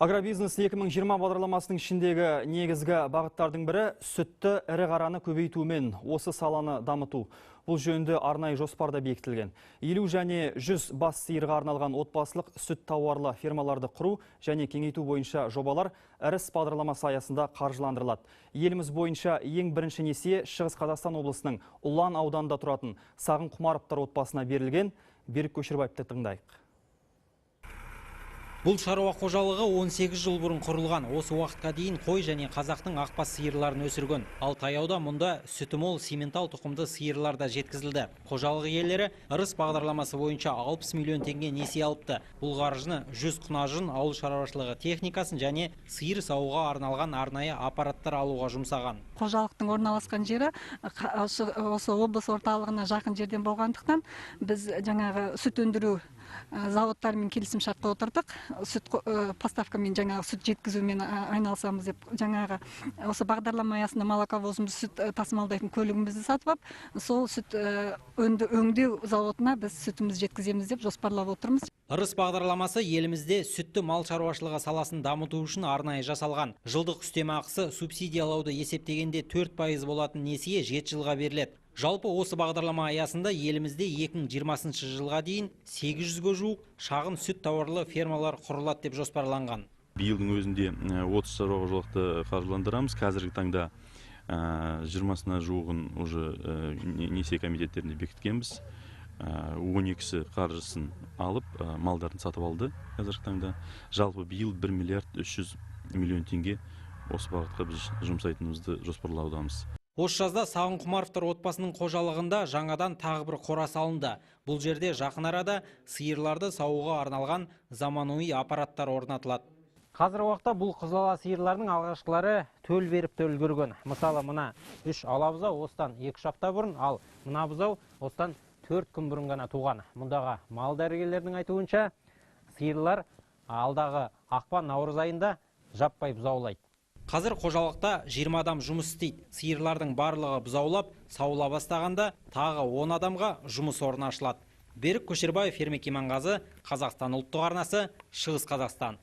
Агробизнес 2020 бағдарламасының ішіндегі негізгі бағыттардың бірі сүтті ірі қараны көбейтумен осы саланы дамыту. Бұл жөнінде арнайы жоспарда бекітілген. 50 және 100 бас сиырға арналған отбасылық сүт тауарлы фермаларды құру және кеңейту бойынша жобалар іріс бағдарламасы аясында қаржыландырылады. Еліміз бойынша ең бірінші несие Шығыс Қазақстан облысының Ұлан ауданында тұратын Сағын Құмаровтар отбасына берілген. Берік Көшербаевты тыңдайық. Бұл шаруа қожалығы 18 жыл бұрын құрылған. Осы уақытқа дейін қой және қазақтың ақбас сиырларын өсірген. Ал таяуда мұнда сүті мол симментал тұқымды сиырлар да жеткізілді. Қожалық иелері ырыс бағдарламасы бойынша 60 миллион теңге несие алыпты. Бұл қаржыны 100 құнажын, ауыл шаруашылығы техникасын және сиыр саууға арналған арнайы аппараттар алуға жұмсаған. Қожалықтың орналасқан жері осы облыс орталығына жақын жерден болғандықтан біз жаңағы сүт өндіру заводтармен келісім шартқа отырдық. Сүт поставкамен жаңағы сүт жеткізумен айналысамыз деп жаңағы осы бағдарлама аясында молоковозымыз сүт тасымалдайтын көлігімізді сатып алып, сол сүт өңдеу заводына біз сүтіміз жеткіземіз деп жоспарлап отырмыз. Ырыс бағдарламасы елімізде сүтті мал шаруашылығы саласын дамыту үшін арнайы жасалған. Жылдық үстемақысы субсидиялауды есептегенде 4% болатын несие 7 жылға беріледі. Жалпы осы бағдарлама аясында елімізде 2020 жылға дейін 800-ге жуық шағын сүт тауарлы фермалар құрылады деп жоспарланған. Биылдың өзінде 30 шаруа қожалықты қаржыландырамыз. Қазіргі таңда 20-сына жуығын уже несие комитеттерінде бекіткенбіз. 12-сі қаржысын алып, малдарын сатып алды қазіргі таңда. Жалпы биыл 1 миллиард 300 миллион теңге осы бағытқа біз жұмсайтынымызды жоспарлаудамыз. Осы жазда Сағын Құмаровтар отбасының қожалығында жаңадан тағы бір қора салынды. Бұл жерде жақын арада сиырларды саууға арналған заманауи аппараттар орнатылады. Қазір уақытта бұл қызылала сиырлардың алғашқылары төл беріп төл үлгерген. Мысалы, мына 3 ала бұзау осыдан 2 апта бұрын, ал мына бұзау осыдан 4 күн бұрын ғана туған. Мұндағы мал дәрігерлердің айтуынша, сиырлар алдағы ақпан-наурыз айында жаппай бұзаулайды. Қазір қожалықта 20 адам жұмыс істейді. Сиырлардың барлығы бұзаулап, сауыла бастағанда тағы 10 адамға жұмыс орны ашылады. Берік Көшербаев, Ермек Иманғазы, Қазақстан ұлттық арнасы, Шығыс Қазақстан.